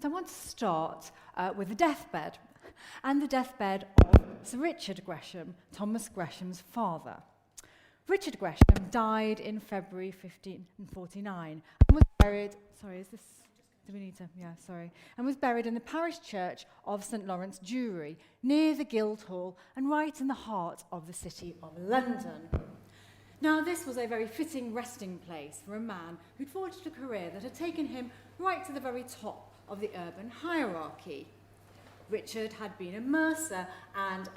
I want to start with the deathbed, and the deathbed of Sir Richard Gresham, Thomas Gresham's father. Richard Gresham died in February 1549 and was buried, and was buried in the parish church of St Lawrence Jewry, near the Guildhall and right in the heart of the city of London. Now, this was a very fitting resting place for a man who'd forged a career that had taken him right to the very top of the urban hierarchy. Richard had been a mercer and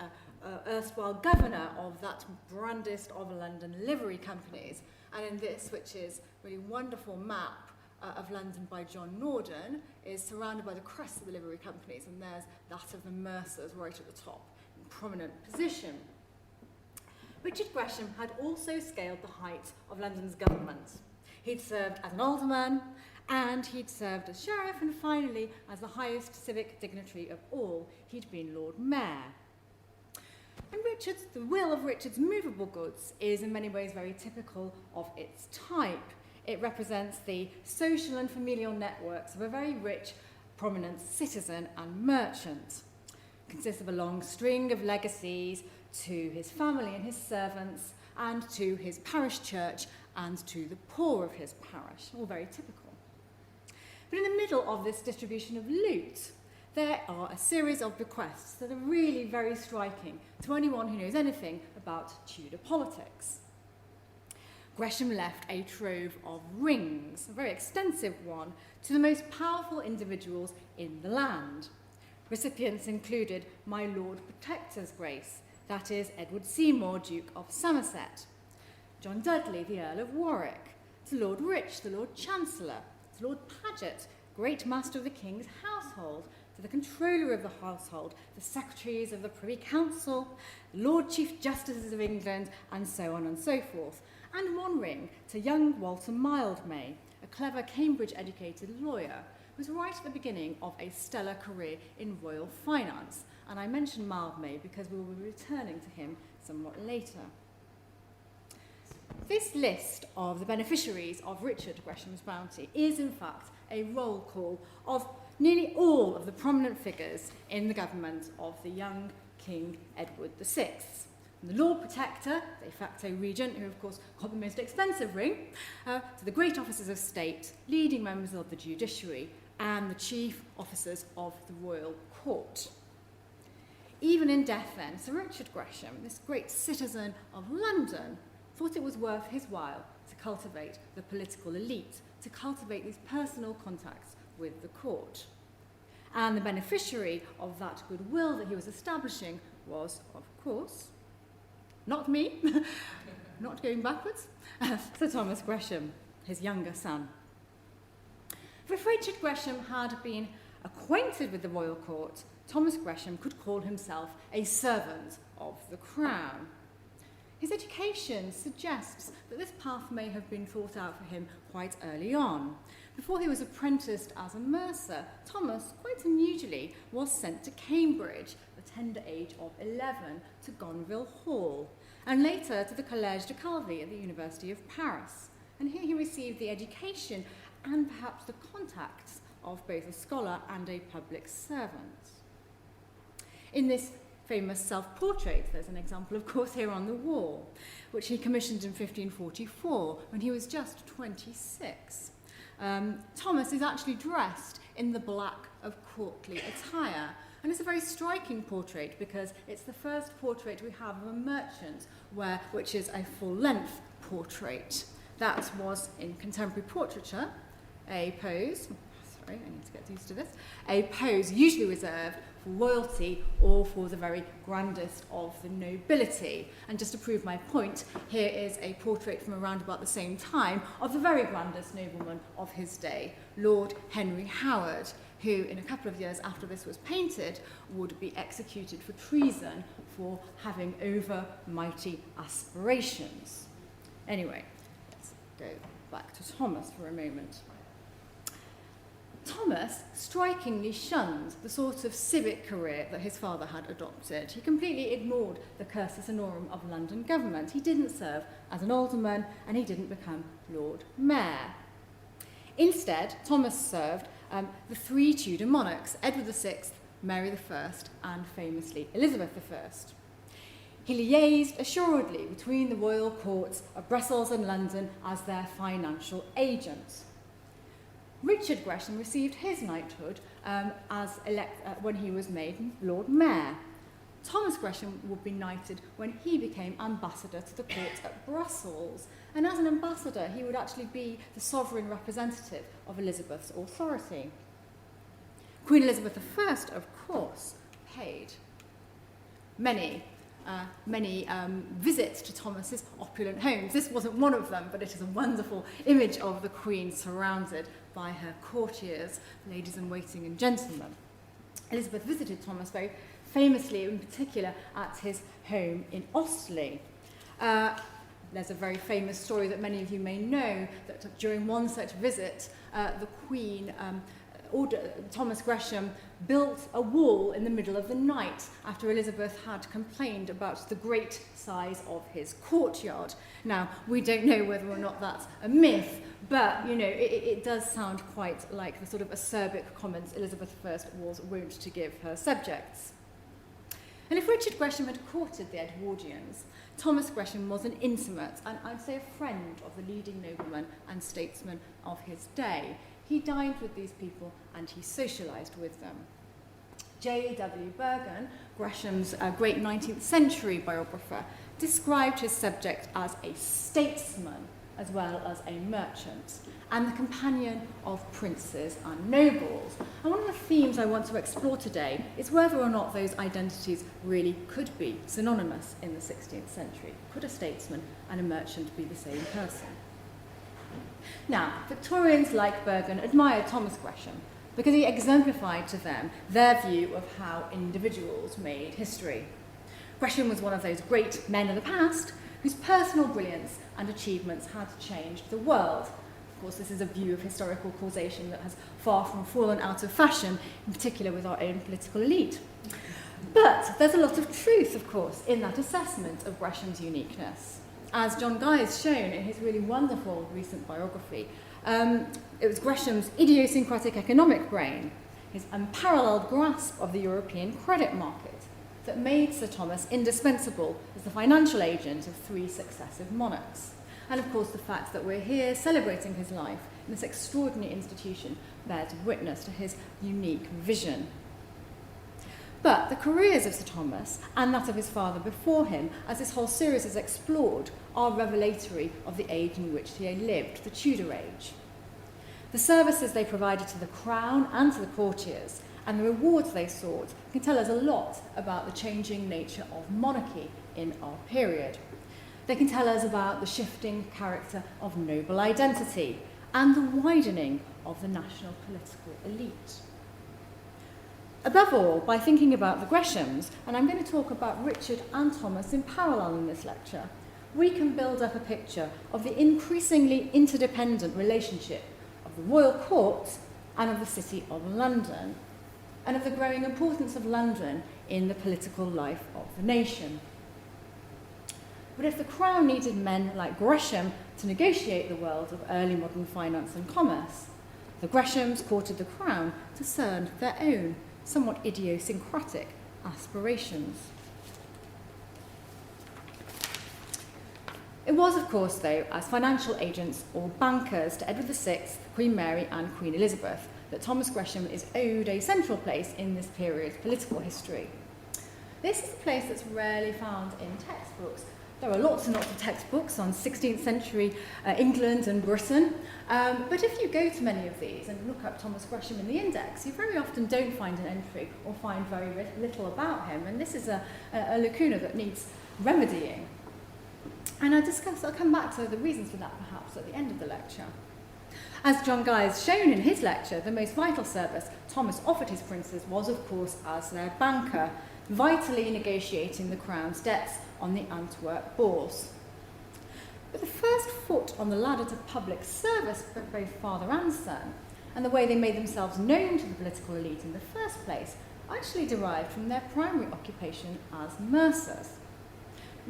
erstwhile governor of that grandest of London livery companies. And in this, which is a really wonderful map of London by John Norden, is surrounded by the crests of the livery companies, and there's that of the mercers right at the top, in prominent position. Richard Gresham had also scaled the height of London's government. He'd served as an alderman, and he'd served as sheriff, and finally, as the highest civic dignitary of all, he'd been Lord Mayor. And the will of Richard's movable goods is in many ways very typical of its type. It represents the social and familial networks of a very rich, prominent citizen and merchant. It consists of a long string of legacies to his family and his servants, and to his parish church, and to the poor of his parish, all very typical. But in the middle of this distribution of loot, there are a series of bequests that are really very striking to anyone who knows anything about Tudor politics. Gresham left a trove of rings, a very extensive one, to the most powerful individuals in the land. Recipients included my Lord Protector's Grace, that is Edward Seymour, Duke of Somerset, John Dudley, the Earl of Warwick, to Lord Rich, the Lord Chancellor, to Lord Paget, Great Master of the King's household, to the Controller of the household, the Secretaries of the Privy Council, Lord Chief Justices of England, and so on and so forth. And one ring to young Walter Mildmay, a clever Cambridge-educated lawyer, who was right at the beginning of a stellar career in royal finance. And I mention Mildmay because we will be returning to him somewhat later. This list of the beneficiaries of Richard Gresham's bounty is, in fact, a roll call of nearly all of the prominent figures in the government of the young King Edward VI. From the Lord Protector, de facto regent, who of course got the most expensive ring, to the great officers of state, leading members of the judiciary, and the chief officers of the royal court. Even in death then, Sir Richard Gresham, this great citizen of London, thought it was worth his while to cultivate the political elite, to cultivate these personal contacts with the court. And the beneficiary of that goodwill that he was establishing was, of course, not me, not going backwards, Sir Thomas Gresham, his younger son. For if Richard Gresham had been acquainted with the royal court, Thomas Gresham could call himself a servant of the crown. His education suggests that this path may have been thought out for him quite early on. Before he was apprenticed as a mercer, Thomas, quite unusually, was sent to Cambridge at the tender age of 11 to Gonville Hall, and later to the Collège de Calvi at the University of Paris. And here he received the education and perhaps the contacts of both a scholar and a public servant. In this famous self-portrait, there's an example, of course, here on the wall, which he commissioned in 1544 when he was just 26. Thomas is actually dressed in the black of courtly attire, and it's a very striking portrait because it's the first portrait we have of a merchant which is a full-length portrait. That was, in contemporary portraiture, a pose, I need to get used to this, a pose usually reserved for royalty or for the very grandest of the nobility. And just to prove my point, here is a portrait from around about the same time of the very grandest nobleman of his day, Lord Henry Howard, who in a couple of years after this was painted would be executed for treason for having over mighty aspirations. Anyway, let's go back to Thomas for a moment. Thomas strikingly shunned the sort of civic career that his father had adopted. He completely ignored the cursus honorum of London government. He didn't serve as an alderman, and he didn't become Lord Mayor. Instead, Thomas served the three Tudor monarchs, Edward VI, Mary I, and famously Elizabeth I. He liaised assuredly between the royal courts of Brussels and London as their financial agent. Richard Gresham received his knighthood when he was made Lord Mayor. Thomas Gresham would be knighted when he became ambassador to the court at Brussels. And as an ambassador, he would actually be the sovereign representative of Elizabeth's authority. Queen Elizabeth I, of course, paid many visits to Thomas's opulent homes. This wasn't one of them, but it is a wonderful image of the Queen surrounded by her courtiers, ladies-in-waiting and gentlemen. Elizabeth visited Thomas very famously, in particular, at his home in Ostley. There's a very famous story that many of you may know, that during one such visit, the Queen Thomas Gresham built a wall in the middle of the night after Elizabeth had complained about the great size of his courtyard. Now, we don't know whether or not that's a myth, but, you know, it does sound quite like the sort of acerbic comments Elizabeth I was wont to give her subjects. And if Richard Gresham had courted the Edwardians, Thomas Gresham was an intimate and I'd say a friend of the leading noblemen and statesmen of his day. He dined with these people and he socialised with them. J.W. Bergen, Gresham's great 19th century biographer, described his subject as a statesman as well as a merchant and the companion of princes and nobles. And one of the themes I want to explore today is whether or not those identities really could be synonymous in the 16th century. Could a statesman and a merchant be the same person? Now, Victorians like Bergen admired Thomas Gresham because he exemplified to them their view of how individuals made history. Gresham was one of those great men of the past whose personal brilliance and achievements had changed the world. Of course, this is a view of historical causation that has far from fallen out of fashion, in particular with our own political elite. But there's a lot of truth, of course, in that assessment of Gresham's uniqueness. As John Guy has shown in his really wonderful recent biography, it was Gresham's idiosyncratic economic brain, his unparalleled grasp of the European credit market, that made Sir Thomas indispensable as the financial agent of three successive monarchs. And of course, the fact that we're here celebrating his life in this extraordinary institution bears witness to his unique vision. But the careers of Sir Thomas and that of his father before him, as this whole series is explored, are revelatory of the age in which they lived, the Tudor age. The services they provided to the crown and to the courtiers and the rewards they sought can tell us a lot about the changing nature of monarchy in our period. They can tell us about the shifting character of noble identity and the widening of the national political elite. Above all, by thinking about the Greshams, and I'm going to talk about Richard and Thomas in parallel in this lecture, we can build up a picture of the increasingly interdependent relationship of the royal court and of the City of London, and of the growing importance of London in the political life of the nation. But if the Crown needed men like Gresham to negotiate the world of early modern finance and commerce, the Greshams courted the Crown to serve their own, somewhat idiosyncratic aspirations. It was, of course, though, as financial agents or bankers to Edward VI, Queen Mary and Queen Elizabeth, that Thomas Gresham is owed a central place in this period's political history. This is a place that's rarely found in textbooks. There are lots and lots of textbooks on 16th century England and Britain, but if you go to many of these and look up Thomas Gresham in the index, you very often don't find an entry or find very little about him, and this is a lacuna that needs remedying. And I'll come back to the reasons for that perhaps at the end of the lecture. As John Guy has shown in his lecture, the most vital service Thomas offered his princes was, of course, as their banker, vitally negotiating the Crown's debts on the Antwerp bourse. But the first foot on the ladder to public service for both father and son, and the way they made themselves known to the political elite in the first place, actually derived from their primary occupation as mercers.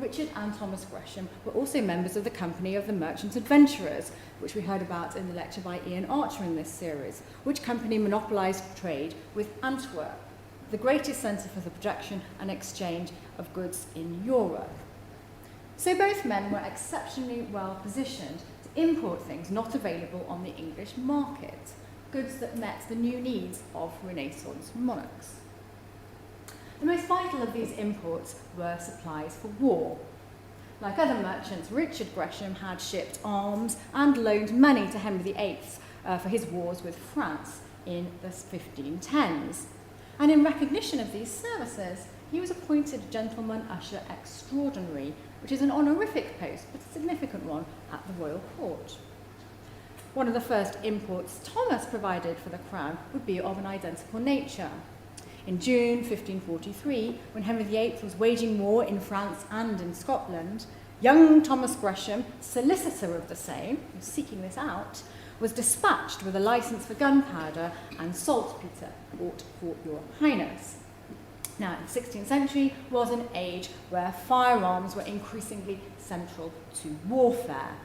Richard and Thomas Gresham were also members of the Company of the Merchant Adventurers, which we heard about in the lecture by Ian Archer in this series, which company monopolised trade with Antwerp, the greatest centre for the production and exchange of goods in Europe. So both men were exceptionally well positioned to import things not available on the English market, goods that met the new needs of Renaissance monarchs. The most vital of these imports were supplies for war. Like other merchants, Richard Gresham had shipped arms and loaned money to Henry VIII for his wars with France in the 1510s. And in recognition of these services, he was appointed Gentleman Usher Extraordinary, which is an honorific post, but a significant one at the royal court. One of the first imports Thomas provided for the crown would be of an identical nature. In June 1543, when Henry VIII was waging war in France and in Scotland, young Thomas Gresham, solicitor of the same, who was seeking this out, was dispatched with a licence for gunpowder and saltpetre bought for your highness. Now, the 16th century was an age where firearms were increasingly central to warfare.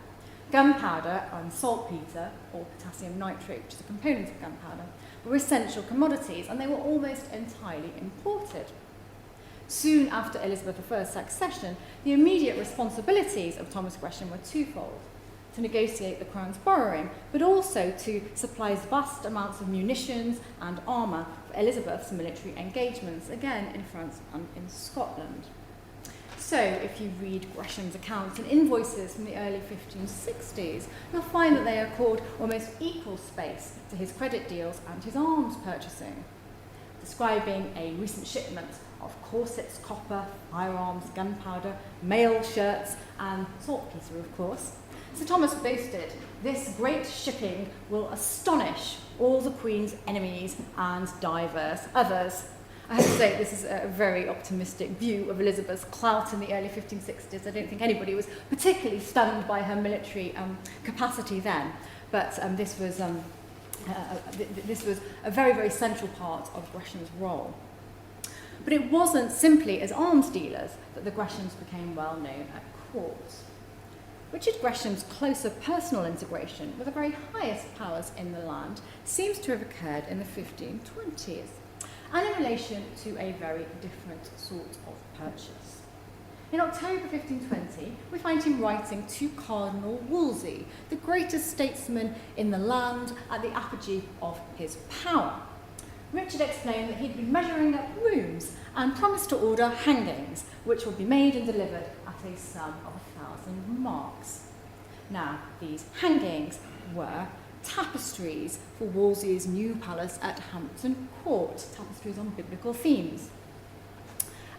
Gunpowder and saltpetre, or potassium nitrate, which is a component of gunpowder, were essential commodities, and they were almost entirely imported. Soon after Elizabeth I's accession, the immediate responsibilities of Thomas Gresham were twofold: to negotiate the crown's borrowing, but also to supply vast amounts of munitions and armour for Elizabeth's military engagements, again in France and in Scotland. So, if you read Gresham's accounts and invoices from the early 1560s, you'll find that they accord almost equal space to his credit deals and his arms purchasing. Describing a recent shipment of corsets, copper, firearms, gunpowder, mail shirts, and saltpetre, of course, Sir Thomas boasted, "This great shipping will astonish all the Queen's enemies and divers others." I have to say, this is a very optimistic view of Elizabeth's clout in the early 1560s. I don't think anybody was particularly stunned by her military capacity then, but this was a very, very central part of Gresham's role. But it wasn't simply as arms dealers that the Greshams became well known at court. Richard Gresham's closer personal integration with the very highest powers in the land seems to have occurred in the 1520s, and in relation to a very different sort of purchase. In October 1520, we find him writing to Cardinal Wolsey, the greatest statesman in the land at the apogee of his power. Richard explained that he'd been measuring up rooms and promised to order hangings, which would be made and delivered at a sum of 1,000 marks. Now, these hangings were tapestries for Wolsey's new palace at Hampton Court, tapestries on biblical themes.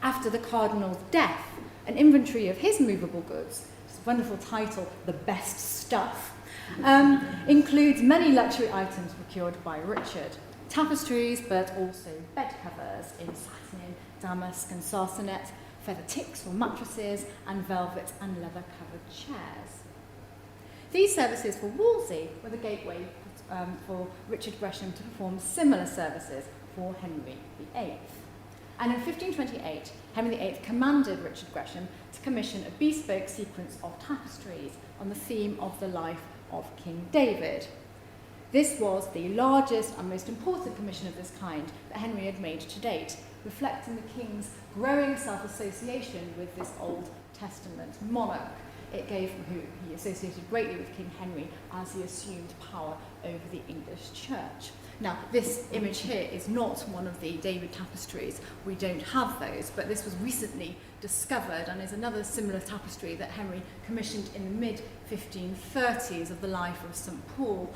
After the Cardinal's death, an inventory of his movable goods, this wonderful title, The Best Stuff, includes many luxury items procured by Richard. Tapestries, but also bed covers in satin, damask and sarcenet, feather ticks or mattresses, and velvet and leather-covered chairs. These services for Wolsey were the gateway for Richard Gresham to perform similar services for Henry VIII. And in 1528, Henry VIII commanded Richard Gresham to commission a bespoke sequence of tapestries on the theme of the life of King David. This was the largest and most important commission of this kind that Henry had made to date, reflecting the king's growing self-association with this Old Testament monarch. It gave who he associated greatly with King Henry as he assumed power over the English church. Now, this image here is not one of the David tapestries. We don't have those, but this was recently discovered and is another similar tapestry that Henry commissioned in the mid-1530s of the life of St. Paul.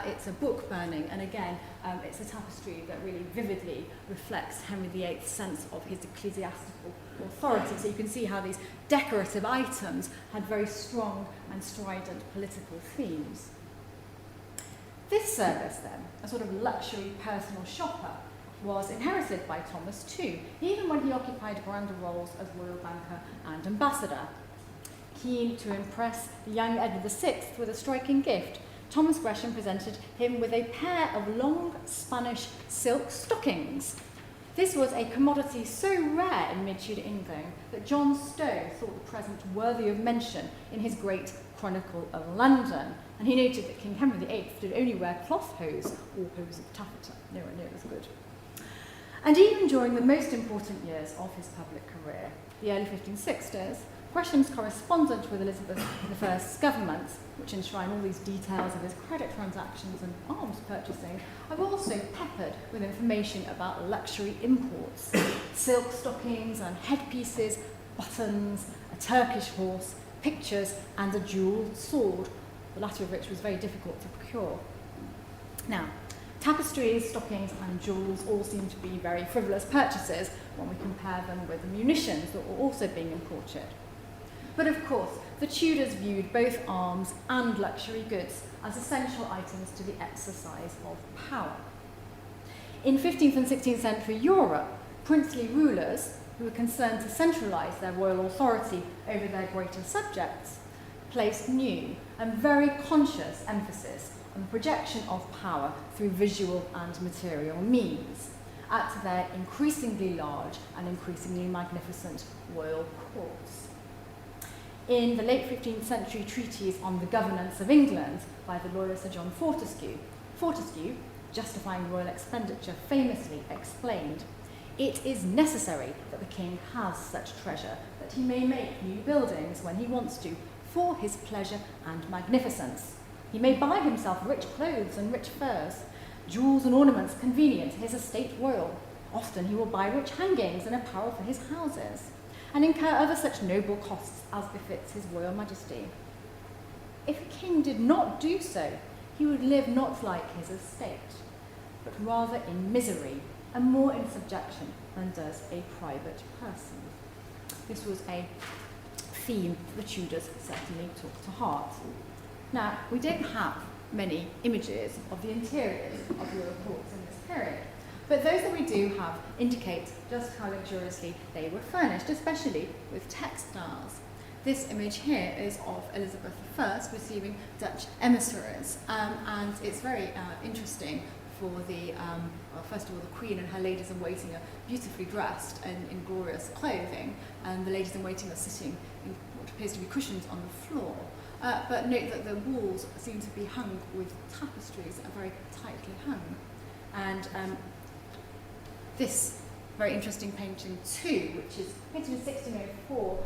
It's a book burning, and again, it's a tapestry that really vividly reflects Henry VIII's sense of his ecclesiastical authority. So you can see how these decorative items had very strong and strident political themes. This service, then, a sort of luxury personal shopper, was inherited by Thomas too, even when he occupied grander roles as royal banker and ambassador. Keen to impress the young Edward VI with a striking gift, Thomas Gresham presented him with a pair of long Spanish silk stockings. This was a commodity so rare in mid-Tudor England that John Stowe thought the present worthy of mention in his great Chronicle of London, and he noted that King Henry VIII did only wear cloth hose or hose of taffeta, nowhere near as good. And even during the most important years of his public career, the early 1560s, Gresham's correspondence with Elizabeth I's government, which enshrine all these details of his credit transactions and arms purchasing, are also peppered with information about luxury imports, silk stockings and headpieces, buttons, a Turkish horse, pictures, and a jewelled sword, the latter of which was very difficult to procure. Now, tapestries, stockings, and jewels all seem to be very frivolous purchases when we compare them with the munitions that were also being imported. But of course, the Tudors viewed both arms and luxury goods as essential items to the exercise of power. In 15th and 16th century Europe, princely rulers, who were concerned to centralise their royal authority over their greater subjects, placed new and very conscious emphasis on the projection of power through visual and material means at their increasingly large and increasingly magnificent royal courts. In the late 15th century treatise on the governance of England by the lawyer Sir John Fortescue, justifying royal expenditure, famously explained, "It is necessary that the king has such treasure that he may make new buildings when he wants to, for his pleasure and magnificence. He may buy himself rich clothes and rich furs, jewels and ornaments convenient to his estate royal. Often he will buy rich hangings and apparel for his houses, and incur other such noble costs as befits his royal majesty. If a king did not do so, he would live not like his estate, but rather in misery and more in subjection than does a private person." This was a theme the Tudors certainly took to heart. Now, we don't have many images of the interiors of royal courts in this period, but those that we do have indicate just how luxuriously they were furnished, especially with textiles. This image here is of Elizabeth I receiving Dutch emissaries, and it's very interesting for the, well, first of all, the Queen and her ladies-in-waiting are beautifully dressed in glorious clothing, and the ladies-in-waiting are sitting in what appears to be cushions on the floor. But note that the walls seem to be hung with tapestries that are very tightly hung. And this very interesting painting too, which is painted in 1604,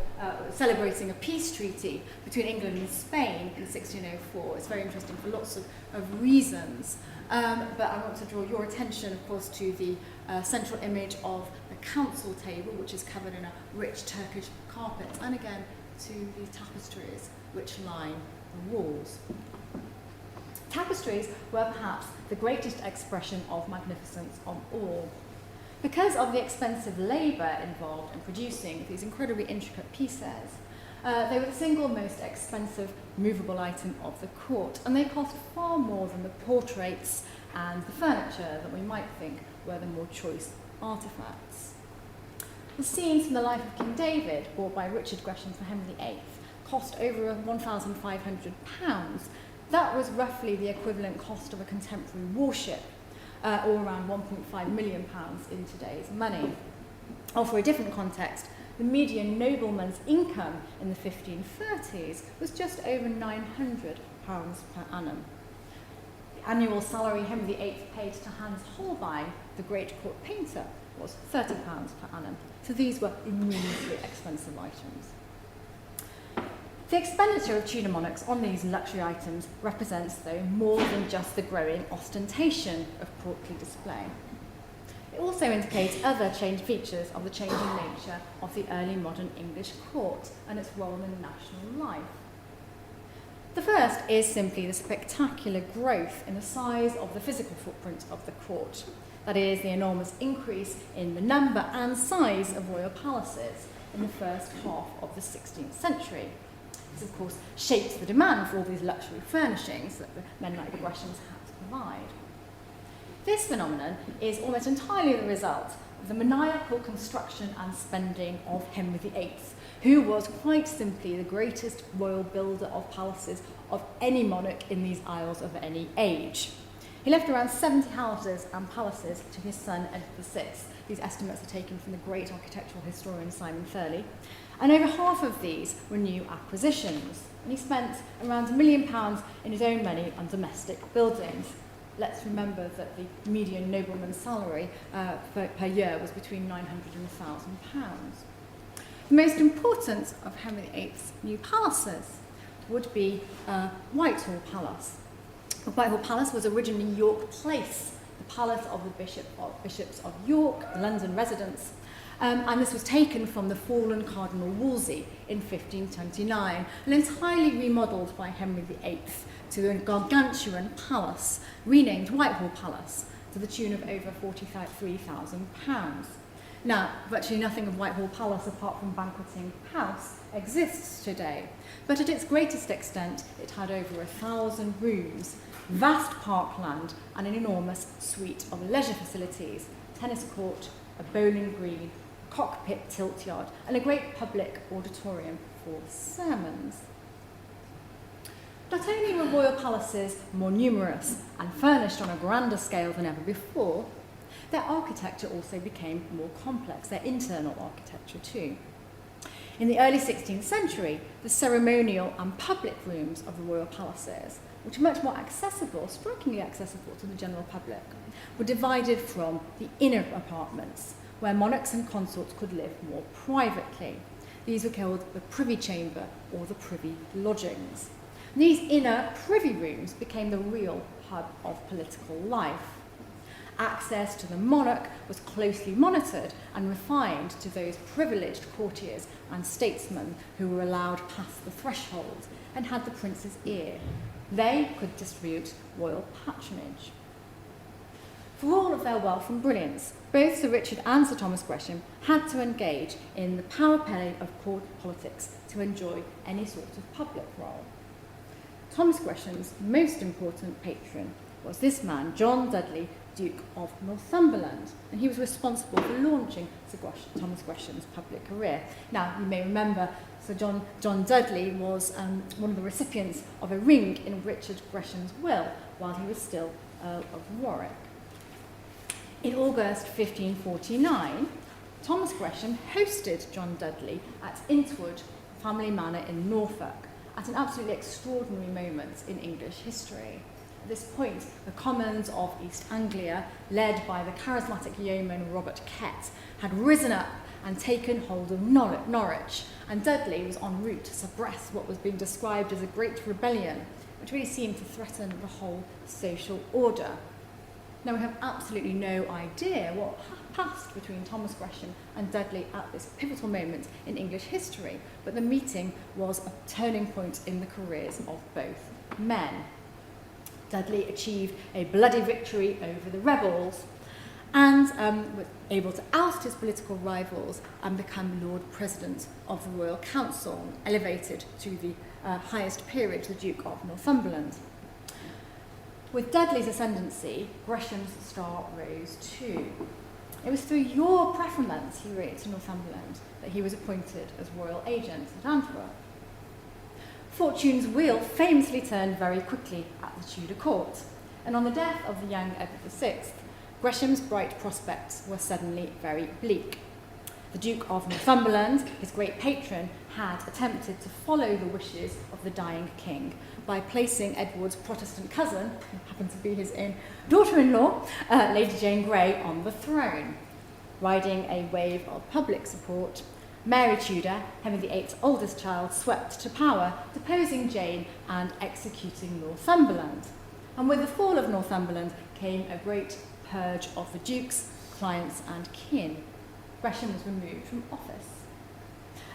celebrating a peace treaty between England and Spain in 1604. It's very interesting for lots of reasons. But I want to draw your attention, of course, to the central image of the council table, which is covered in a rich Turkish carpet, and again to the tapestries which line the walls. Tapestries were perhaps the greatest expression of magnificence of all. Because of the expensive labour involved in producing these incredibly intricate pieces, they were the single most expensive movable item of the court, and they cost far more than the portraits and the furniture that we might think were the more choice artefacts. The scenes from the life of King David, bought by Richard Gresham for Henry VIII, cost over £1,500. That was roughly the equivalent cost of a contemporary warship, or around £1.5 million in today's money. Or for a different context, the median nobleman's income in the 1530s was just over £900 per annum. The annual salary Henry VIII paid to Hans Holbein, the great court painter, was £30 per annum. So these were enormously expensive items. The expenditure of Tudor monarchs on these luxury items represents, though, more than just the growing ostentation of courtly display. It also indicates other features of the changing nature of the early modern English court and its role in national life. The first is simply the spectacular growth in the size of the physical footprint of the court. That is, the enormous increase in the number and size of royal palaces in the first half of the 16th century. This, of course, shapes the demand for all these luxury furnishings that the men like the Greshams had to provide. This phenomenon is almost entirely the result of the maniacal construction and spending of Henry VIII, who was quite simply the greatest royal builder of palaces of any monarch in these isles of any age. He left around 70 houses and palaces to his son Edward VI. These estimates are taken from the great architectural historian Simon Thurley. And over half of these were new acquisitions. And he spent around £1 million in his own money on domestic buildings. Let's remember that the median nobleman's salary per year was between £900 and £1,000. The most important of Henry VIII's new palaces would be Whitehall Palace. Whitehall Palace was originally York Place, the palace of the bishops of York, the London residence, and this was taken from the fallen Cardinal Wolsey in 1529 and entirely remodelled by Henry VIII to a gargantuan palace, renamed Whitehall Palace, to the tune of over £43,000. Now, virtually nothing of Whitehall Palace apart from banqueting house exists today, but at its greatest extent it had over 1,000 rooms, vast parkland and an enormous suite of leisure facilities, tennis court, a bowling green, cockpit tilt yard and a great public auditorium for sermons. Not only were royal palaces more numerous and furnished on a grander scale than ever before, their architecture also became more complex, their internal architecture too. In the early 16th century, the ceremonial and public rooms of the royal palaces, which were much more accessible, strikingly accessible to the general public, were divided from the inner apartments, where monarchs and consorts could live more privately. These were called the privy chamber or the privy lodgings. And these inner privy rooms became the real hub of political life. Access to the monarch was closely monitored and refined to those privileged courtiers and statesmen who were allowed past the threshold and had the prince's ear. They could distribute royal patronage. For all of their wealth and brilliance, both Sir Richard and Sir Thomas Gresham had to engage in the power play of court politics to enjoy any sort of public role. Thomas Gresham's most important patron was this man, John Dudley, Duke of Northumberland, and he was responsible for launching Thomas Gresham's public career. Now, you may remember Sir John Dudley was one of the recipients of a ring in Richard Gresham's will while he was still Earl of Warwick. In August 1549, Thomas Gresham hosted John Dudley at Intwood family manor in Norfolk at an absolutely extraordinary moment in English history. At this point, the Commons of East Anglia, led by the charismatic yeoman Robert Kett, had risen up and taken hold of Norwich, and Dudley was en route to suppress what was being described as a great rebellion, which really seemed to threaten the whole social order. Now, we have absolutely no idea what passed between Thomas Gresham and Dudley at this pivotal moment in English history, but the meeting was a turning point in the careers of both men. Dudley achieved a bloody victory over the rebels and was able to oust his political rivals and become Lord President of the Royal Council, elevated to the highest peerage, the Duke of Northumberland. With Dudley's ascendancy, Gresham's star rose too. It was through your preferment, he wrote to Northumberland, that he was appointed as royal agent at Antwerp. Fortune's wheel famously turned very quickly at the Tudor court, and on the death of the young Edward VI, Gresham's bright prospects were suddenly very bleak. The Duke of Northumberland, his great patron, had attempted to follow the wishes of the dying king by placing Edward's Protestant cousin, who happened to be his own daughter-in-law, Lady Jane Grey, on the throne. Riding a wave of public support, Mary Tudor, Henry VIII's oldest child, swept to power, deposing Jane and executing Northumberland. And with the fall of Northumberland came a great purge of the dukes, clients and kin. Gresham was removed from office.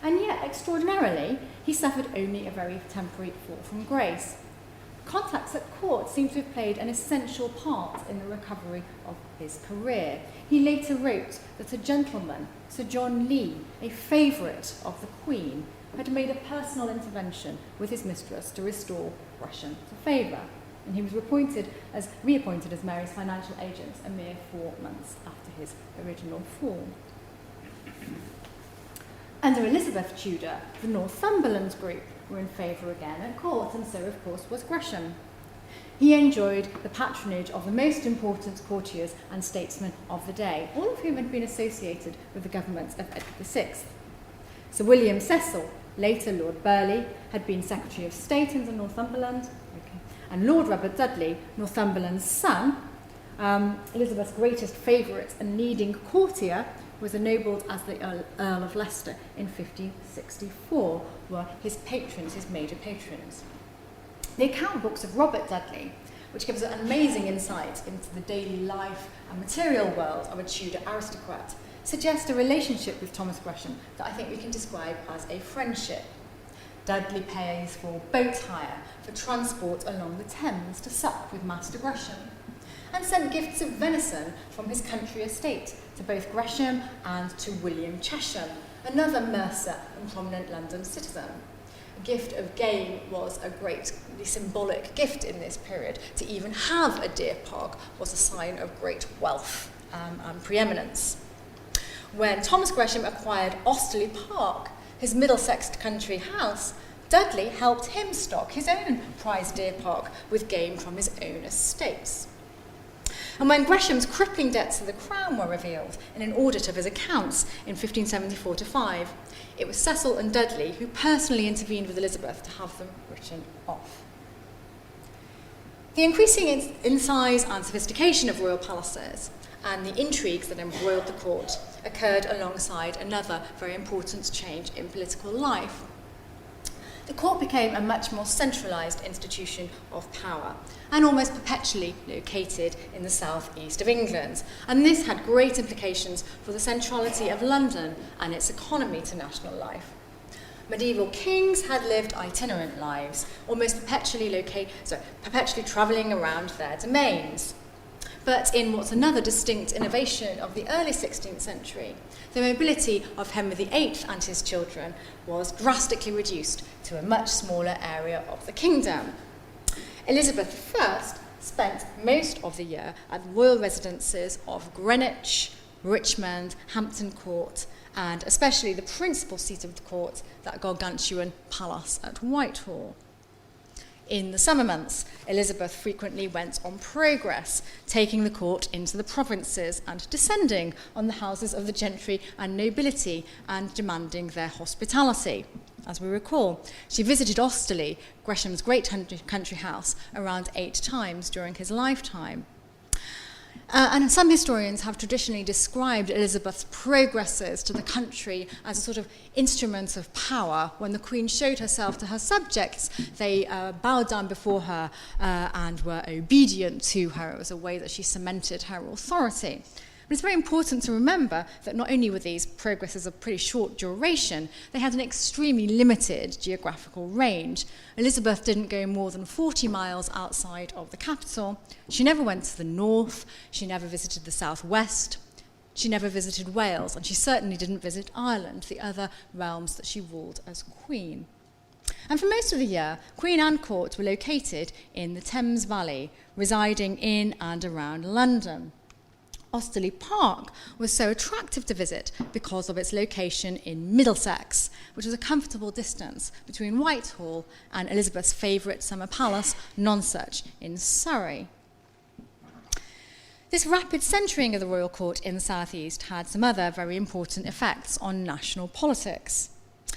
And yet, extraordinarily, he suffered only a very temporary fall from grace. Contacts at court seem to have played an essential part in the recovery of his career. He later wrote that a gentleman, Sir John Lee, a favourite of the Queen, had made a personal intervention with his mistress to restore Gresham to favour, and he was reappointed as Mary's financial agent a mere 4 months after his original fall. Under Elizabeth Tudor, the Northumberland group were in favour again at court, and so, of course, was Gresham. he enjoyed the patronage of the most important courtiers and statesmen of the day, all of whom had been associated with the government of Edward VI. Sir William Cecil, later Lord Burleigh, had been Secretary of State under Northumberland, and Lord Robert Dudley, Northumberland's son, Elizabeth's greatest favourite and leading courtier, was ennobled as the Earl of Leicester in 1564, were his patrons, his major patrons. The account books of Robert Dudley, which gives an amazing insight into the daily life and material world of a Tudor aristocrat, suggest a relationship with Thomas Gresham that I think we can describe as a friendship. Dudley pays for boat hire for transport along the Thames to sup with Master Gresham, and sent gifts of venison from his country estate to both Gresham and to William Chesham, another mercer and prominent London citizen. A gift of game was a greatly symbolic gift in this period. To even have a deer park was a sign of great wealth and preeminence. When Thomas Gresham acquired Osterley Park, his Middlesex country house, Dudley helped him stock his own prize deer park with game from his own estates. And when Gresham's crippling debts to the Crown were revealed in an audit of his accounts in 1574-5, it was Cecil and Dudley who personally intervened with Elizabeth to have them written off. The increasing in size and sophistication of royal palaces and the intrigues that embroiled the court occurred alongside another very important change in political life. The court became a much more centralised institution of power and almost perpetually located in the southeast of England. And this had great implications for the centrality of London and its economy to national life. Medieval kings had lived itinerant lives, almost perpetually travelling around their domains. But in what's another distinct innovation of the early 16th century, the mobility of Henry VIII and his children was drastically reduced to a much smaller area of the kingdom. Elizabeth I spent most of the year at royal residences of Greenwich, Richmond, Hampton Court, and especially the principal seat of the court, that gargantuan palace at Whitehall. In the summer months, Elizabeth frequently went on progress, taking the court into the provinces and descending on the houses of the gentry and nobility and demanding their hospitality. As we recall, she visited Osterley, Gresham's great country house, around 8 times during his lifetime. And some historians have traditionally described Elizabeth's progresses to the country as a sort of instrument of power. When the Queen showed herself to her subjects, they bowed down before her and were obedient to her. It was a way that she cemented her authority. But it's very important to remember that not only were these progresses of pretty short duration, they had an extremely limited geographical range. Elizabeth didn't go more than 40 miles outside of the capital. She never went to the north. She never visited the southwest. She never visited Wales, and she certainly didn't visit Ireland, the other realms that she ruled as queen. And for most of the year, Queen and court were located in the Thames Valley, residing in and around London. Osterley Park was so attractive to visit because of its location in Middlesex, which was a comfortable distance between Whitehall and Elizabeth's favourite summer palace, Nonsuch, in Surrey. This rapid centering of the royal court in the southeast had some other very important effects on national politics.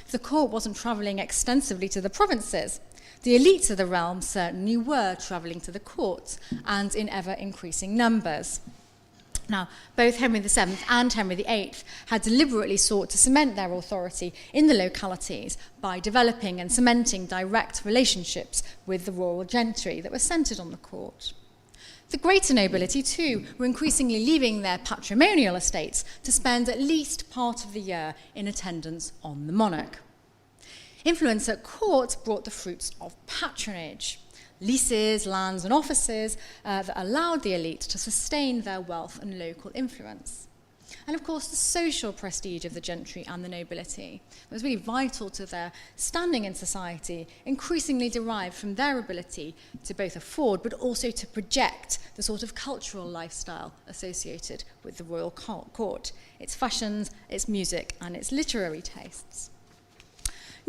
If the court wasn't travelling extensively to the provinces, the elites of the realm certainly were travelling to the courts, and in ever-increasing numbers. Now, both Henry VII and Henry VIII had deliberately sought to cement their authority in the localities by developing and cementing direct relationships with the royal gentry that were centred on the court. The greater nobility, too, were increasingly leaving their patrimonial estates to spend at least part of the year in attendance on the monarch. Influence at court brought the fruits of patronage. Leases, lands and offices that allowed the elite to sustain their wealth and local influence. And of course, the social prestige of the gentry and the nobility was really vital to their standing in society, increasingly derived from their ability to both afford but also to project the sort of cultural lifestyle associated with the royal court, its fashions, its music and its literary tastes.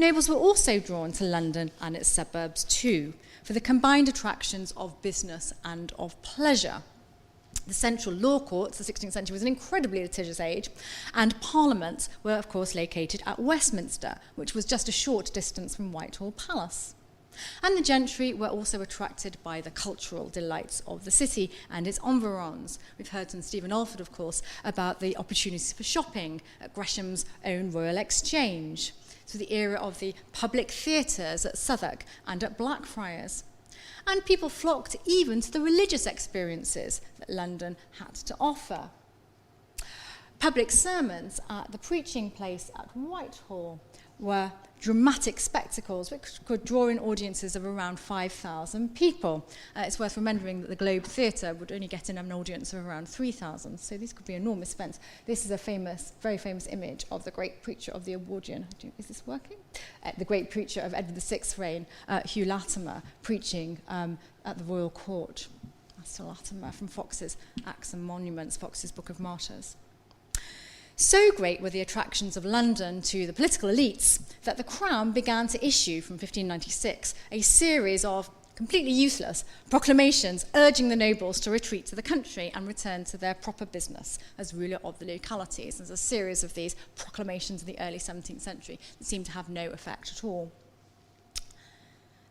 Nobles were also drawn to London and its suburbs too, for the combined attractions of business and of pleasure. The central law courts, the 16th century was an incredibly litigious age, and parliaments were, of course, located at Westminster, which was just a short distance from Whitehall Palace. And the gentry were also attracted by the cultural delights of the city and its environs. We've heard from Stephen Alford, of course, about the opportunities for shopping at Gresham's own Royal Exchange, to the era of the public theatres at Southwark and at Blackfriars. And people flocked even to the religious experiences that London had to offer. Public sermons at the preaching place at Whitehall were dramatic spectacles which could draw in audiences of around 5,000 people. It's worth remembering that the Globe Theatre would only get in an audience of around 3,000, so these could be enormous events. This is a famous, very famous image of the great preacher of the Edwardian. Is this working? The great preacher of Edward VI's reign, Hugh Latimer, preaching at the Royal Court. That's Latimer from Fox's Acts and Monuments, Fox's Book of Martyrs. So great were the attractions of London to the political elites that the Crown began to issue from 1596 a series of completely useless proclamations urging the nobles to retreat to the country and return to their proper business as ruler of the localities. There's a series of these proclamations in the early 17th century that seemed to have no effect at all.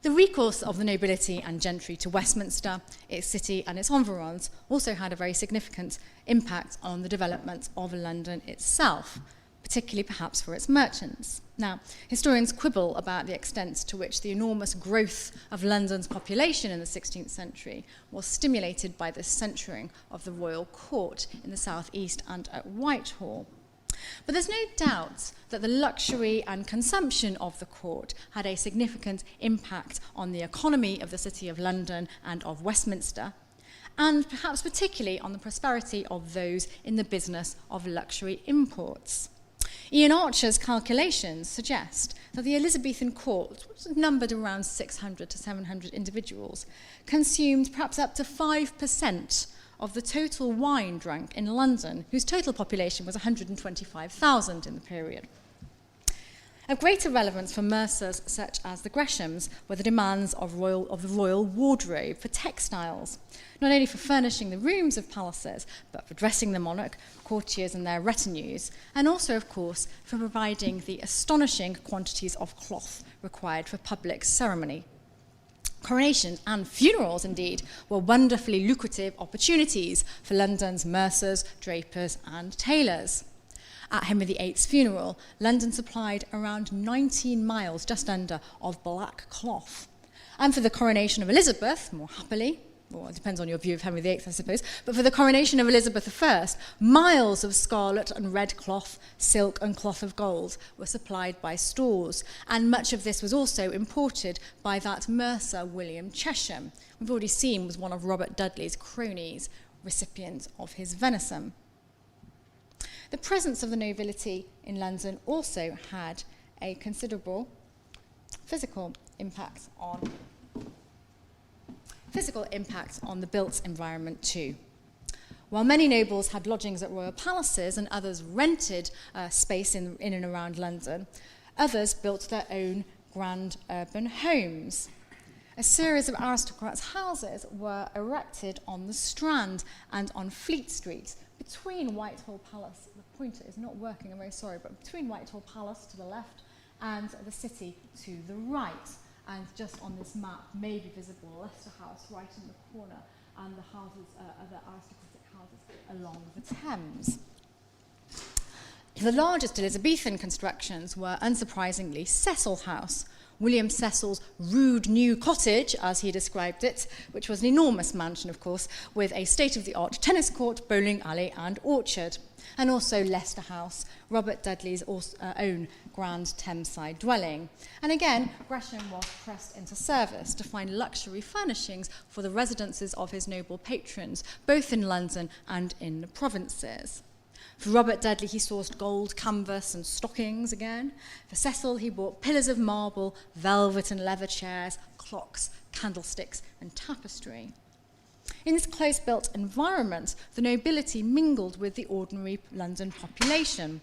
The recourse of the nobility and gentry to Westminster, its city and its environs, also had a very significant impact on the development of London itself, particularly perhaps for its merchants. Now, historians quibble about the extent to which the enormous growth of London's population in the 16th century was stimulated by the centering of the royal court in the southeast and at Whitehall. But there's no doubt that the luxury and consumption of the court had a significant impact on the economy of the City of London and of Westminster, and perhaps particularly on the prosperity of those in the business of luxury imports. Ian Archer's calculations suggest that the Elizabethan court, which numbered around 600 to 700 individuals, consumed perhaps up to 5% of the total wine drunk in London, whose total population was 125,000 in the period. Of greater relevance for mercers such as the Greshams were the demands of the royal wardrobe for textiles, not only for furnishing the rooms of palaces, but for dressing the monarch, courtiers and their retinues, and also, of course, for providing the astonishing quantities of cloth required for public ceremony. Coronations and funerals, indeed, were wonderfully lucrative opportunities for London's mercers, drapers and tailors. At Henry VIII's funeral, London supplied around 19 miles, just under, of black cloth. And for the coronation of Elizabeth, more happily, well, it depends on your view of Henry VIII, I suppose, but for the coronation of Elizabeth I, miles of scarlet and red cloth, silk and cloth of gold were supplied by stores, and much of this was also imported by that mercer William Chesham. We've already seen was one of Robert Dudley's cronies, recipient of his venison. The presence of the nobility in London also had a considerable physical impact on the built environment too. While many nobles had lodgings at royal palaces and others rented space in and around London, others built their own grand urban homes. A series of aristocrats' houses were erected on the Strand and on Fleet Street, between Whitehall Palace, the pointer is not working, I'm very sorry, but between Whitehall Palace to the left and the city to the right. And just on this map may be visible Leicester House right in the corner and the houses, other aristocratic houses along the Thames. The largest Elizabethan constructions were, unsurprisingly, Cecil House, William Cecil's rude new cottage, as he described it, which was an enormous mansion, of course, with a state-of-the-art tennis court, bowling alley and orchard. And also Leicester House, Robert Dudley's own grand Thameside dwelling. And again, Gresham was pressed into service to find luxury furnishings for the residences of his noble patrons, both in London and in the provinces. For Robert Dudley, he sourced gold canvas and stockings again. For Cecil, he bought pillars of marble, velvet and leather chairs, clocks, candlesticks, and tapestry. In this close-built environment, the nobility mingled with the ordinary London population.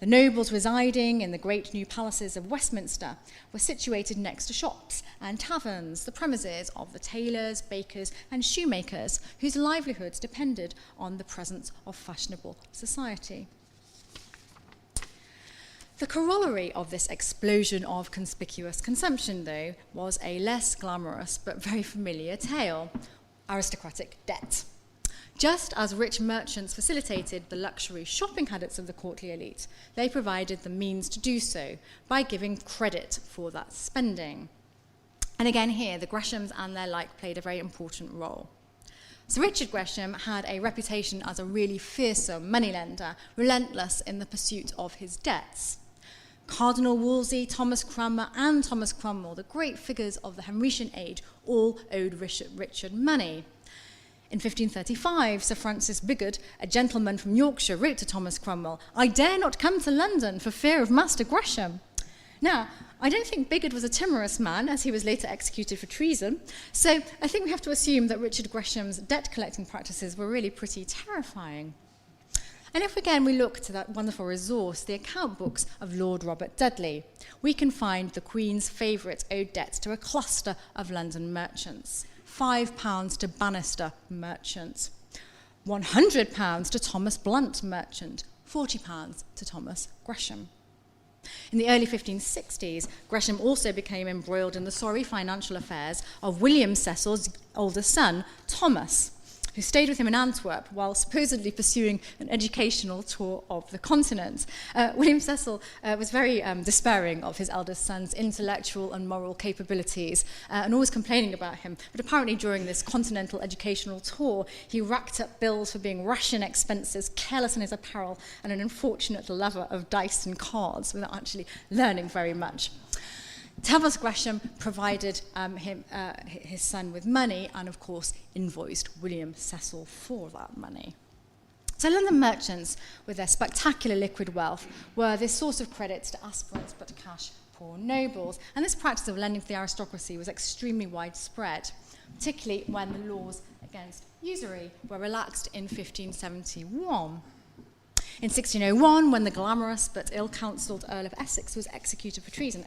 The nobles residing in the great new palaces of Westminster were situated next to shops and taverns, the premises of the tailors, bakers, and shoemakers, whose livelihoods depended on the presence of fashionable society. The corollary of this explosion of conspicuous consumption, though, was a less glamorous but very familiar tale: aristocratic debt. Just as rich merchants facilitated the luxury shopping habits of the courtly elite, they provided the means to do so by giving credit for that spending. And again here, the Greshams and their like played a very important role. Sir Richard Gresham had a reputation as a really fearsome moneylender, relentless in the pursuit of his debts. Cardinal Wolsey, Thomas Cranmer, and Thomas Cromwell, the great figures of the Henrician age, all owed Richard money. In 1535, Sir Francis Bigod, a gentleman from Yorkshire, wrote to Thomas Cromwell, "I dare not come to London for fear of Master Gresham." Now, I don't think Bigod was a timorous man, as he was later executed for treason, so I think we have to assume that Richard Gresham's debt-collecting practices were really pretty terrifying. And if again we look to that wonderful resource, the account books of Lord Robert Dudley, we can find the Queen's favourite owed debts to a cluster of London merchants. £5 to Bannister merchant, £100 to Thomas Blunt merchant, £40 to Thomas Gresham. In the early 1560s, Gresham also became embroiled in the sorry financial affairs of William Cecil's older son, Thomas, who stayed with him in Antwerp while supposedly pursuing an educational tour of the continent. William Cecil was very despairing of his eldest son's intellectual and moral capabilities and always complaining about him. But apparently during this continental educational tour, he racked up bills for being rash in expenses, careless in his apparel, and an unfortunate lover of dice and cards without actually learning very much. Thomas Gresham provided his son with money and, of course, invoiced William Cecil for that money. So London merchants, with their spectacular liquid wealth, were this source of credit to aspirants but cash-poor nobles. And this practice of lending to the aristocracy was extremely widespread, particularly when the laws against usury were relaxed in 1571. In 1601, when the glamorous but ill-counselled Earl of Essex was executed for treason,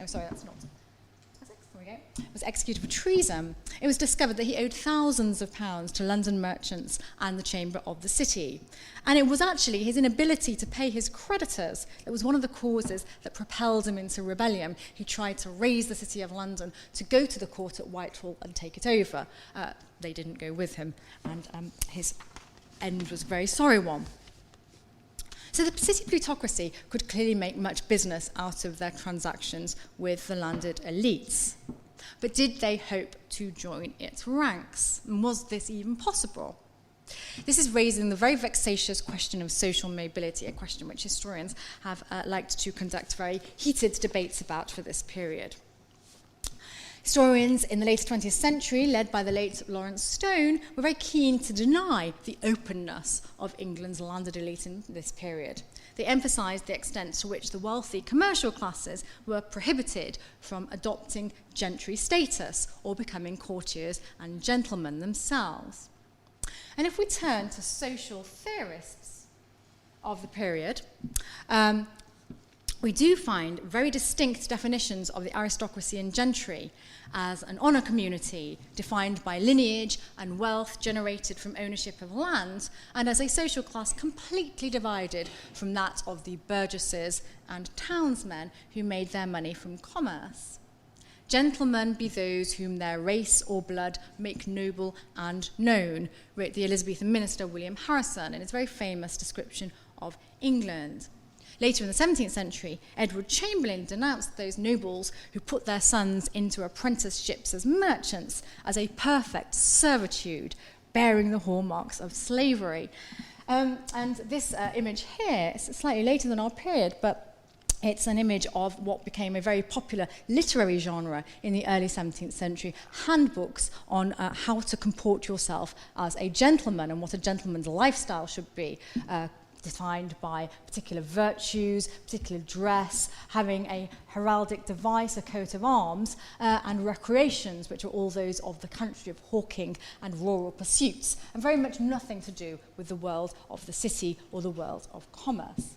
was executed for treason, it was discovered that he owed thousands of pounds to London merchants and the Chamber of the City. And it was actually his inability to pay his creditors that was one of the causes that propelled him into rebellion. He tried to raise the City of London to go to the court at Whitehall and take it over. They didn't go with him, and his end was a very sorry one. So the city plutocracy could clearly make much business out of their transactions with the landed elites. But did they hope to join its ranks? And was this even possible? This is raising the very vexatious question of social mobility, a question which historians have liked to conduct very heated debates about for this period. Historians in the later 20th century, led by the late Lawrence Stone, were very keen to deny the openness of England's landed elite in this period. They emphasised the extent to which the wealthy commercial classes were prohibited from adopting gentry status or becoming courtiers and gentlemen themselves. And if we turn to social theorists of the period, we do find very distinct definitions of the aristocracy and gentry as an honour community defined by lineage and wealth generated from ownership of land, and as a social class completely divided from that of the burgesses and townsmen who made their money from commerce. Gentlemen be those whom their race or blood make noble and known, wrote the Elizabethan minister William Harrison in his very famous description of England. Later in the 17th century, Edward Chamberlain denounced those nobles who put their sons into apprenticeships as merchants as a perfect servitude, bearing the hallmarks of slavery. And this image here is slightly later than our period, but it's an image of what became a very popular literary genre in the early 17th century, handbooks on how to comport yourself as a gentleman and what a gentleman's lifestyle should be, defined by particular virtues, particular dress, having a heraldic device, a coat of arms, and recreations, which are all those of the country of hawking and rural pursuits, and very much nothing to do with the world of the city or the world of commerce.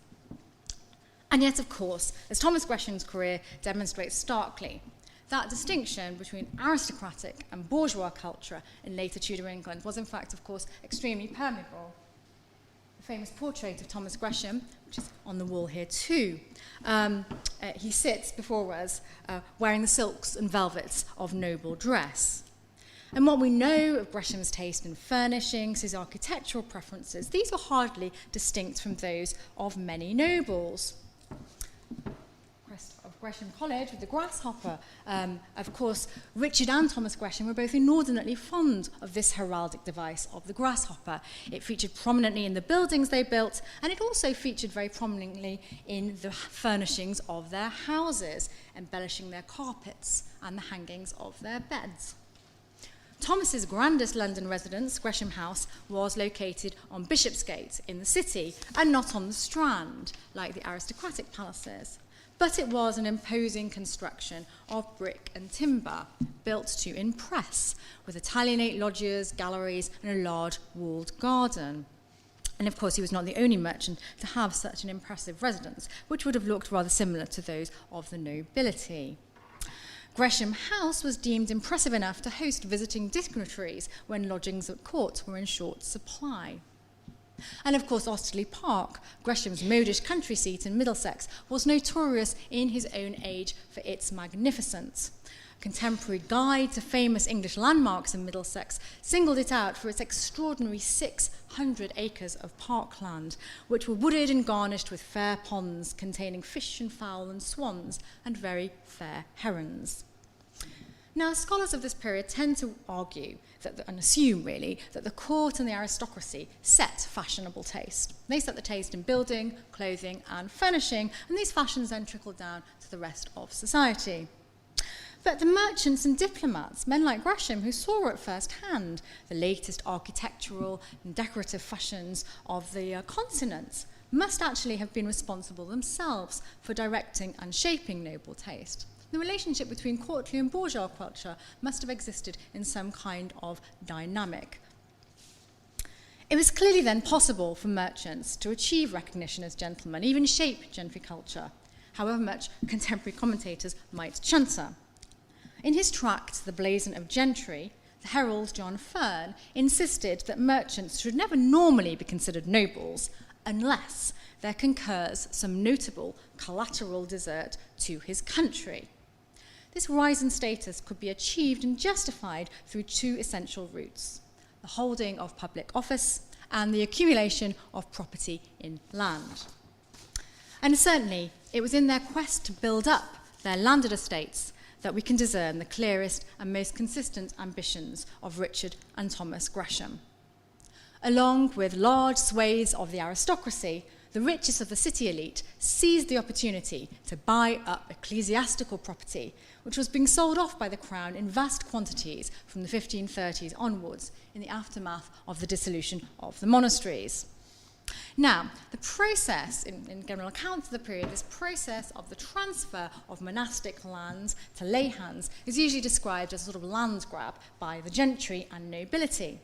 And yet, of course, as Thomas Gresham's career demonstrates starkly, that distinction between aristocratic and bourgeois culture in later Tudor England was, in fact, of course, extremely permeable. The famous portrait of Thomas Gresham, which is on the wall here too, he sits before us wearing the silks and velvets of noble dress. And what we know of Gresham's taste in furnishings, his architectural preferences, these were hardly distinct from those of many nobles. Of Gresham College with the grasshopper. Of course, Richard and Thomas Gresham were both inordinately fond of this heraldic device of the grasshopper. It featured prominently in the buildings they built, and it also featured very prominently in the furnishings of their houses, embellishing their carpets and the hangings of their beds. Thomas's grandest London residence, Gresham House, was located on Bishopsgate in the city and not on the Strand, like the aristocratic palaces. But it was an imposing construction of brick and timber, built to impress, with Italianate loggias, galleries, and a large walled garden. And of course, he was not the only merchant to have such an impressive residence, which would have looked rather similar to those of the nobility. Gresham House was deemed impressive enough to host visiting dignitaries when lodgings at court were in short supply. And of course, Osterley Park, Gresham's modish country seat in Middlesex, was notorious in his own age for its magnificence. A contemporary guide to famous English landmarks in Middlesex singled it out for its extraordinary 600 acres of parkland, which were wooded and garnished with fair ponds containing fish and fowl and swans and very fair herons. Now, scholars of this period tend to argue and assume, really, that the court and the aristocracy set fashionable taste. They set the taste in building, clothing, and furnishing, and these fashions then trickle down to the rest of society. But the merchants and diplomats, men like Gresham, who saw at first hand the latest architectural and decorative fashions of the continent, must actually have been responsible themselves for directing and shaping noble taste. The relationship between courtly and bourgeois culture must have existed in some kind of dynamic. It was clearly then possible for merchants to achieve recognition as gentlemen, even shape gentry culture, however much contemporary commentators might chanter. In his tract, The Blazon of Gentry, the herald John Fern insisted that merchants should never normally be considered nobles unless there concurs some notable collateral desert to his country. This rise in status could be achieved and justified through two essential routes: the holding of public office and the accumulation of property in land. And certainly, it was in their quest to build up their landed estates that we can discern the clearest and most consistent ambitions of Richard and Thomas Gresham. Along with large swathes of the aristocracy, the richest of the city elite seized the opportunity to buy up ecclesiastical property, which was being sold off by the crown in vast quantities from the 1530s onwards in the aftermath of the dissolution of the monasteries. Now, the process, in general accounts of the period, this process of the transfer of monastic lands to lay hands is usually described as a sort of land grab by the gentry and nobility.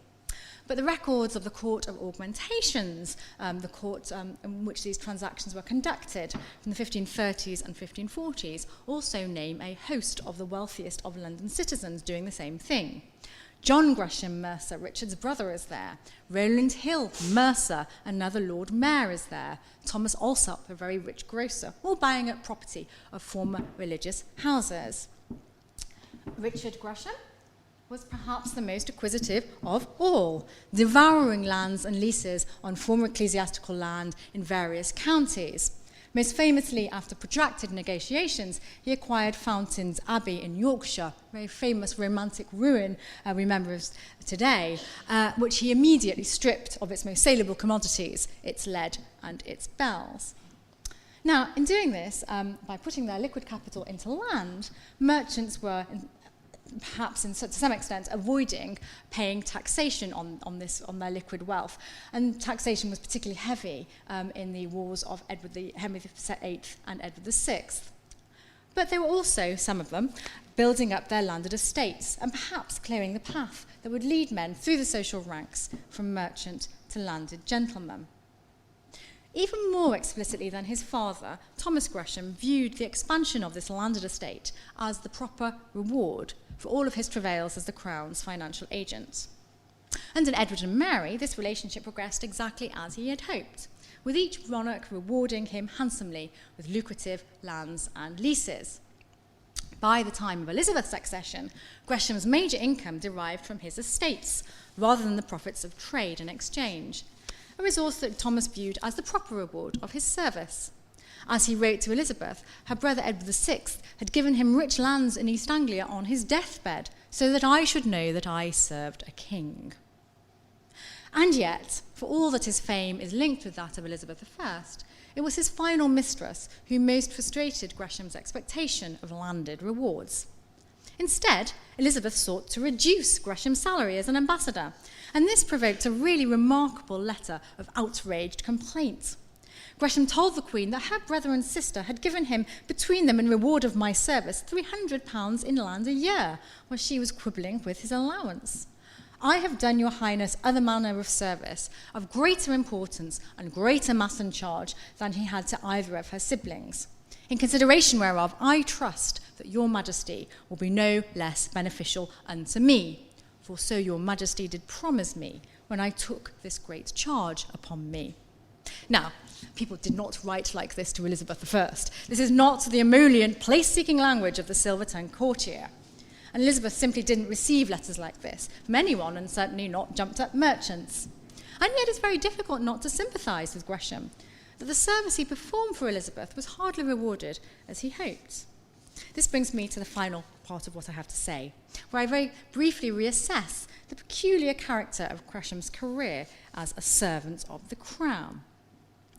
But the records of the Court of Augmentations, the court in which these transactions were conducted from the 1530s and 1540s, also name a host of the wealthiest of London citizens doing the same thing. John Gresham, Mercer, Richard's brother, is there. Rowland Hill, Mercer, another Lord Mayor, is there. Thomas Alsop, a very rich grocer, all buying up property of former religious houses. Richard Gresham was perhaps the most acquisitive of all, devouring lands and leases on former ecclesiastical land in various counties. Most famously, after protracted negotiations, he acquired Fountains Abbey in Yorkshire, a very famous romantic ruin we remember today, which he immediately stripped of its most saleable commodities, its lead and its bells. Now, in doing this, by putting their liquid capital into land, merchants were perhaps to some extent avoiding paying taxation on their liquid wealth. And taxation was particularly heavy in the wars of Henry VIII and Edward VI. But they were also, some of them, building up their landed estates and perhaps clearing the path that would lead men through the social ranks from merchant to landed gentleman. Even more explicitly than his father, Thomas Gresham viewed the expansion of this landed estate as the proper reward for all of his travails as the Crown's financial agent. And in Edward and Mary, this relationship progressed exactly as he had hoped, with each monarch rewarding him handsomely with lucrative lands and leases. By the time of Elizabeth's accession, Gresham's major income derived from his estates, rather than the profits of trade and exchange, a resource that Thomas viewed as the proper reward of his service. As he wrote to Elizabeth, her brother Edward VI had given him rich lands in East Anglia on his deathbed, so that I should know that I served a king. And yet, for all that his fame is linked with that of Elizabeth I, it was his final mistress who most frustrated Gresham's expectation of landed rewards. Instead, Elizabeth sought to reduce Gresham's salary as an ambassador, and this provoked a really remarkable letter of outraged complaint. Gresham told the Queen that her brother and sister had given him, between them in reward of my service, £300 in land a year, while she was quibbling with his allowance. I have done your highness other manner of service of greater importance and greater mass and charge than he had to either of her siblings. In consideration whereof, I trust that your majesty will be no less beneficial unto me, for so your majesty did promise me when I took this great charge upon me. Now, people did not write like this to Elizabeth I. This is not the emollient, place-seeking language of the silver-tongued courtier. And Elizabeth simply didn't receive letters like this from anyone, and certainly not jumped-up merchants. And yet it's very difficult not to sympathise with Gresham, that the service he performed for Elizabeth was hardly rewarded as he hoped. This brings me to the final part of what I have to say, where I very briefly reassess the peculiar character of Gresham's career as a servant of the Crown.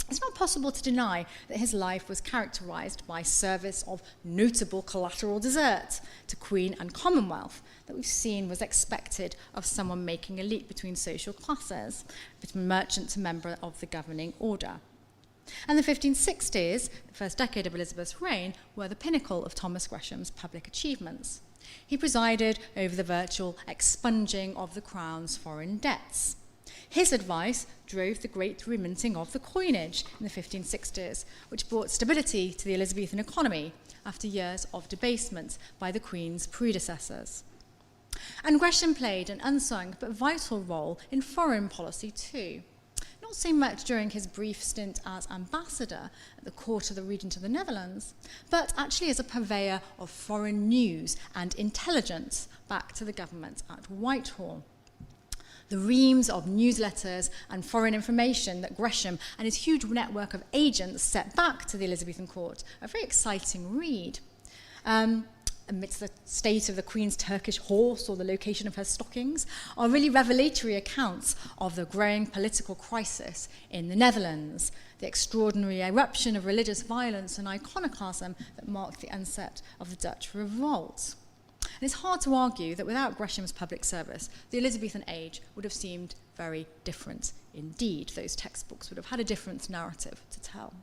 It's not possible to deny that his life was characterised by service of notable collateral desert to Queen and Commonwealth that we've seen was expected of someone making a leap between social classes, between merchant to member of the governing order. And the 1560s, the first decade of Elizabeth's reign, were the pinnacle of Thomas Gresham's public achievements. He presided over the virtual expunging of the Crown's foreign debts. His advice drove the great reminting of the coinage in the 1560s, which brought stability to the Elizabethan economy after years of debasement by the Queen's predecessors. And Gresham played an unsung but vital role in foreign policy too. Not so much during his brief stint as ambassador at the court of the Regent of the Netherlands, but actually as a purveyor of foreign news and intelligence back to the government at Whitehall. The reams of newsletters and foreign information that Gresham and his huge network of agents set back to the Elizabethan court are a very exciting read. Amidst the state of the Queen's Turkish horse or the location of her stockings, are really revelatory accounts of the growing political crisis in the Netherlands, the extraordinary eruption of religious violence and iconoclasm that marked the onset of the Dutch revolt. And it's hard to argue that without Gresham's public service, the Elizabethan age would have seemed very different indeed. Those textbooks would have had a different narrative to tell.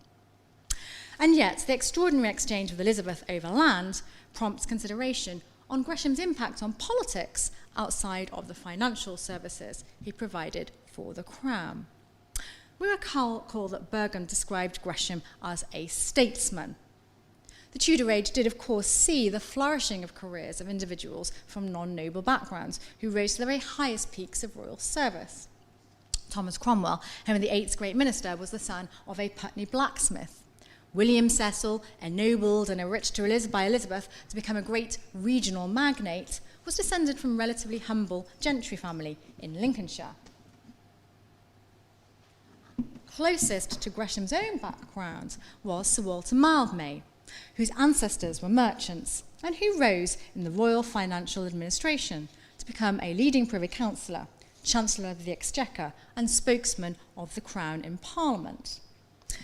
And yet, the extraordinary exchange with Elizabeth over land prompts consideration on Gresham's impact on politics outside of the financial services he provided for the Crown. We recall that Burgon described Gresham as a statesman. The Tudor age did, of course, see the flourishing of careers of individuals from non-noble backgrounds who rose to the very highest peaks of royal service. Thomas Cromwell, Henry VIII's great minister, was the son of a Putney blacksmith. William Cecil, ennobled and enriched by Elizabeth to become a great regional magnate, was descended from a relatively humble gentry family in Lincolnshire. Closest to Gresham's own background was Sir Walter Mildmay, whose ancestors were merchants and who rose in the Royal Financial Administration to become a leading Privy Councillor, Chancellor of the Exchequer and spokesman of the Crown in Parliament.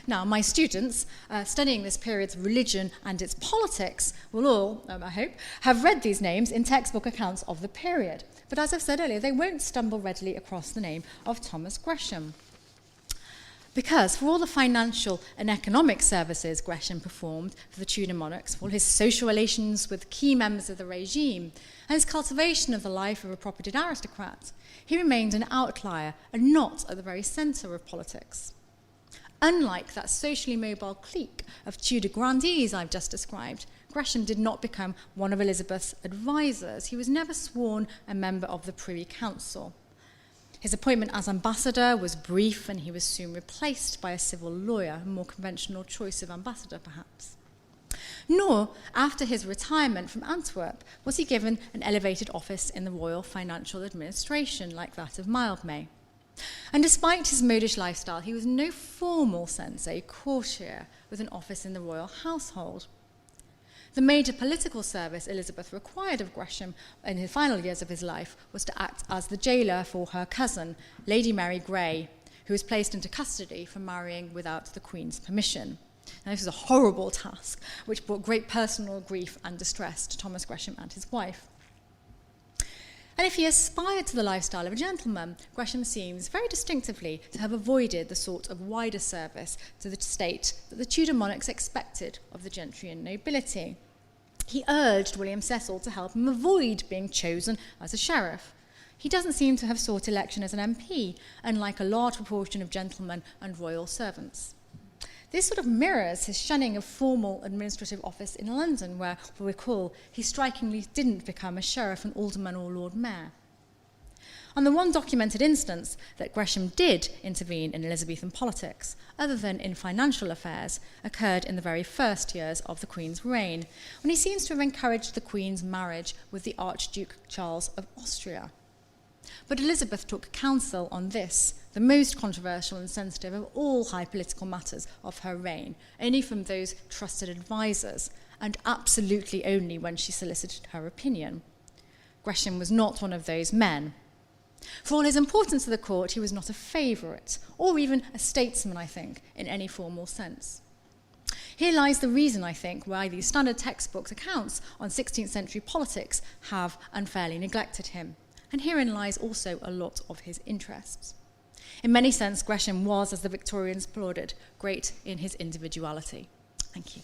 Now, my students studying this period's religion and its politics will all, I hope, have read these names in textbook accounts of the period. But as I've said earlier, they won't stumble readily across the name of Thomas Gresham. Because for all the financial and economic services Gresham performed for the Tudor monarchs, for all his social relations with key members of the regime, and his cultivation of the life of a propertied aristocrat, he remained an outlier and not at the very centre of politics. unlike that socially mobile clique of Tudor grandees I've just described, Gresham did not become one of Elizabeth's advisors. He was never sworn a member of the Privy Council. His appointment as ambassador was brief, and he was soon replaced by a civil lawyer, a more conventional choice of ambassador perhaps. Nor, after his retirement from Antwerp, was he given an elevated office in the royal financial administration like that of Mildmay. And despite his modish lifestyle, he was in no formal sense a courtier with an office in the royal household. The major political service Elizabeth required of Gresham in the final years of his life was to act as the jailer for her cousin, Lady Mary Grey, who was placed into custody for marrying without the Queen's permission. Now, this was a horrible task, which brought great personal grief and distress to Thomas Gresham and his wife. And if he aspired to the lifestyle of a gentleman, Gresham seems very distinctively to have avoided the sort of wider service to the state that the Tudor monarchs expected of the gentry and nobility. He urged William Cecil to help him avoid being chosen as a sheriff. He doesn't seem to have sought election as an MP, unlike a large proportion of gentlemen and royal servants. This sort of mirrors his shunning of formal administrative office in London, where, we'll recall, he strikingly didn't become a sheriff, an alderman or Lord Mayor. On the one documented instance that Gresham did intervene in Elizabethan politics, other than in financial affairs, occurred in the very first years of the Queen's reign, when he seems to have encouraged the Queen's marriage with the Archduke Charles of Austria. But Elizabeth took counsel on this, the most controversial and sensitive of all high political matters of her reign, only from those trusted advisers, and absolutely only when she solicited her opinion. Gresham was not one of those men. For all his importance to the court, he was not a favourite, or even a statesman, I think, in any formal sense. Here lies the reason, I think, why these standard textbooks accounts on 16th century politics have unfairly neglected him. And herein lies also a lot of his interests. In many sense, Gresham was, as the Victorians applauded, great in his individuality. Thank you.